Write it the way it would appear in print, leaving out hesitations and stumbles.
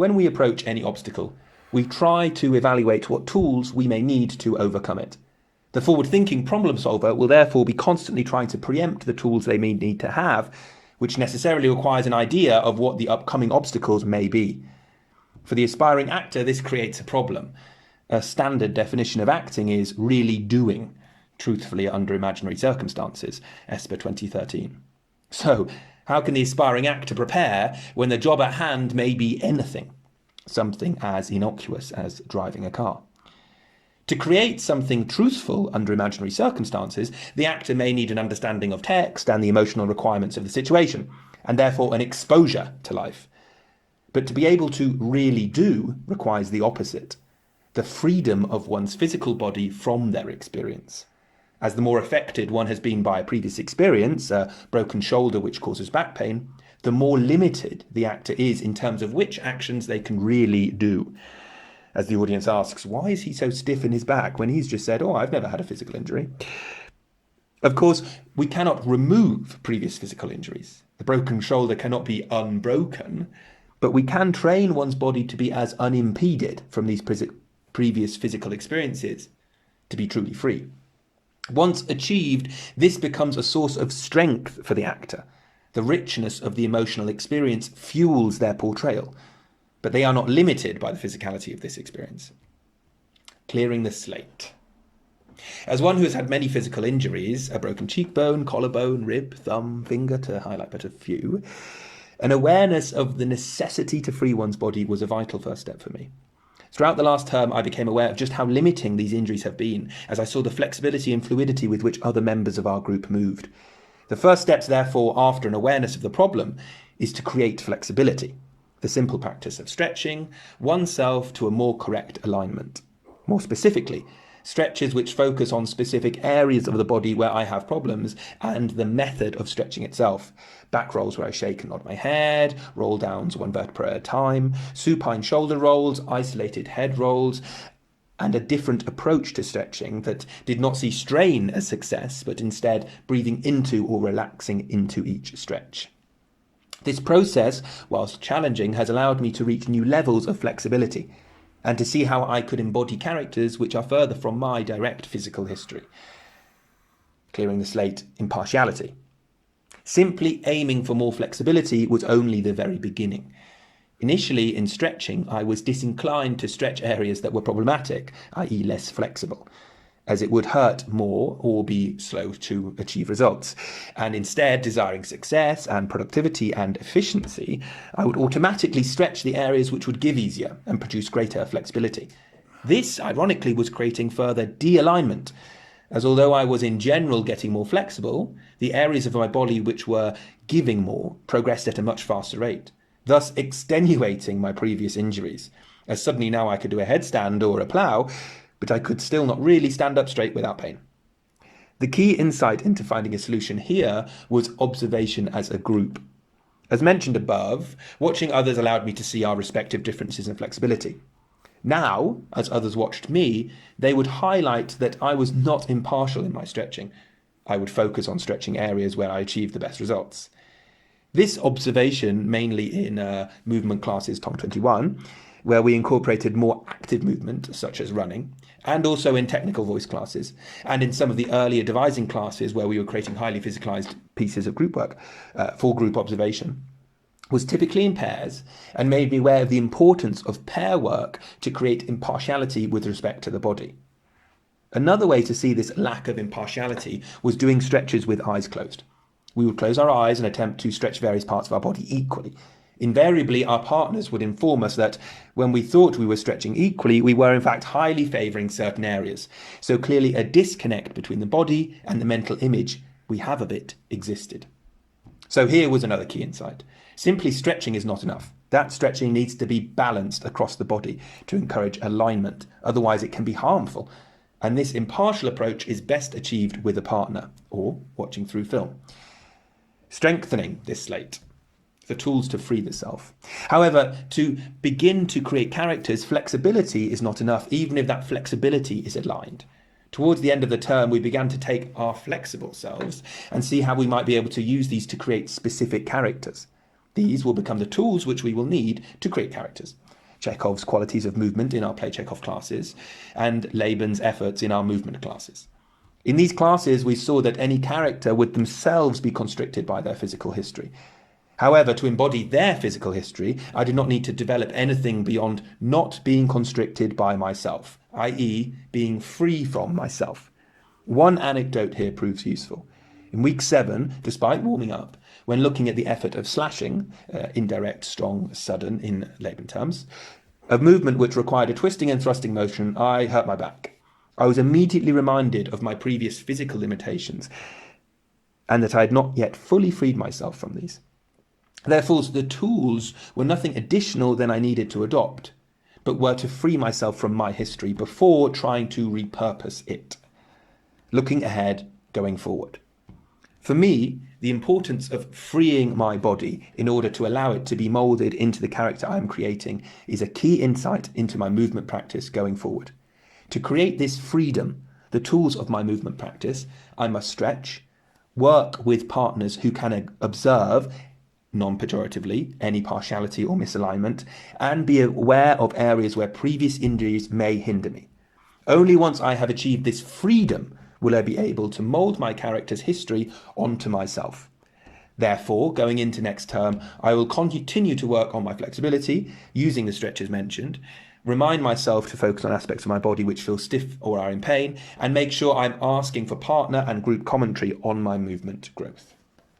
When we approach any obstacle, we try to evaluate what tools we may need to overcome it. The forward-thinking problem solver will therefore be constantly trying to preempt the tools they may need to have, which necessarily requires an idea of what the upcoming obstacles may be. For the aspiring actor, this creates a problem. A standard definition of acting is really doing, truthfully under imaginary circumstances, Esper 2013. So, how can the aspiring actor prepare when the job at hand may be anything, something as innocuous as driving a car? To create something truthful under imaginary circumstances, the actor may need an understanding of text and the emotional requirements of the situation, and therefore an exposure to life. But to be able to really do requires the opposite, the freedom of one's physical body from their experience. As the more affected one has been by a previous experience, a broken shoulder which causes back pain, the more limited the actor is in terms of which actions they can really do. As the audience asks, why is he so stiff in his back when he's just said, oh, I've never had a physical injury? Of course, we cannot remove previous physical injuries. The broken shoulder cannot be unbroken, but we can train one's body to be as unimpeded from these previous physical experiences to be truly free. Once achieved, this becomes a source of strength for the actor. The richness of the emotional experience fuels their portrayal, but they are not limited by the physicality of this experience. Clearing the slate. As one who has had many physical injuries, a broken cheekbone, collarbone, rib, thumb, finger, to highlight but a few, an awareness of the necessity to free one's body was a vital first step for me. Throughout the last term, I became aware of just how limiting these injuries have been, as I saw the flexibility and fluidity with which other members of our group moved. The first steps, therefore, after an awareness of the problem, is to create flexibility, the simple practice of stretching oneself to a more correct alignment. More specifically, stretches which focus on specific areas of the body where I have problems and the method of stretching itself. Back rolls where I shake and nod my head, roll downs one vertebra at a time, supine shoulder rolls, isolated head rolls, and a different approach to stretching that did not see strain as success, but instead breathing into or relaxing into each stretch. This process, whilst challenging, has allowed me to reach new levels of flexibility and to see how I could embody characters which are further from my direct physical history. Clearing the slate, impartiality. Simply aiming for more flexibility was only the very beginning. Initially, in stretching, I was disinclined to stretch areas that were problematic, i.e. less flexible, as it would hurt more or be slow to achieve results. And instead, desiring success and productivity and efficiency, I would automatically stretch the areas which would give easier and produce greater flexibility. This, ironically, was creating further de-alignment, as although I was in general getting more flexible, the areas of my body which were giving more progressed at a much faster rate, thus extenuating my previous injuries, as suddenly now I could do a headstand or a plough, but I could still not really stand up straight without pain. The key insight into finding a solution here was observation as a group. As mentioned above, watching others allowed me to see our respective differences in flexibility. Now, as others watched me, they would highlight that I was not impartial in my stretching. I would focus on stretching areas where I achieved the best results. This observation, mainly in movement classes Tom 21, where we incorporated more active movement, such as running, and also in technical voice classes, and in some of the earlier devising classes where we were creating highly physicalized pieces of group work for group observation, was typically in pairs and made me aware of the importance of pair work to create impartiality with respect to the body. Another way to see this lack of impartiality was doing stretches with eyes closed. We would close our eyes and attempt to stretch various parts of our body equally. Invariably, our partners would inform us that when we thought we were stretching equally, we were in fact highly favouring certain areas. So clearly a disconnect between the body and the mental image we have of it existed. So here was another key insight. Simply stretching is not enough. That stretching needs to be balanced across the body to encourage alignment. Otherwise it can be harmful. And this impartial approach is best achieved with a partner or watching through film. Strengthening this slate. The tools to free the self. However, to begin to create characters, flexibility is not enough, even if that flexibility is aligned. Towards the end of the term, we began to take our flexible selves and see how we might be able to use these to create specific characters. These will become the tools which we will need to create characters. Chekhov's qualities of movement in our Play Chekhov classes, and Laban's efforts in our movement classes. In these classes, we saw that any character would themselves be constricted by their physical history. However, to embody their physical history, I did not need to develop anything beyond not being constricted by myself, i.e., being free from myself. One anecdote here proves useful. In week 7, despite warming up, when looking at the effort of slashing, indirect, strong, sudden in Laban terms, a movement which required a twisting and thrusting motion, I hurt my back. I was immediately reminded of my previous physical limitations and that I had not yet fully freed myself from these. Therefore, the tools were nothing additional than I needed to adopt, but were to free myself from my history before trying to repurpose it. Looking ahead, going forward. For me, the importance of freeing my body in order to allow it to be moulded into the character I am creating is a key insight into my movement practice going forward. To create this freedom, the tools of my movement practice, I must stretch, work with partners who can observe, non-pejoratively, any partiality or misalignment, and be aware of areas where previous injuries may hinder me. Only once I have achieved this freedom will I be able to mould my character's history onto myself. Therefore, going into next term, I will continue to work on my flexibility, using the stretches mentioned, remind myself to focus on aspects of my body which feel stiff or are in pain, and make sure I'm asking for partner and group commentary on my movement growth.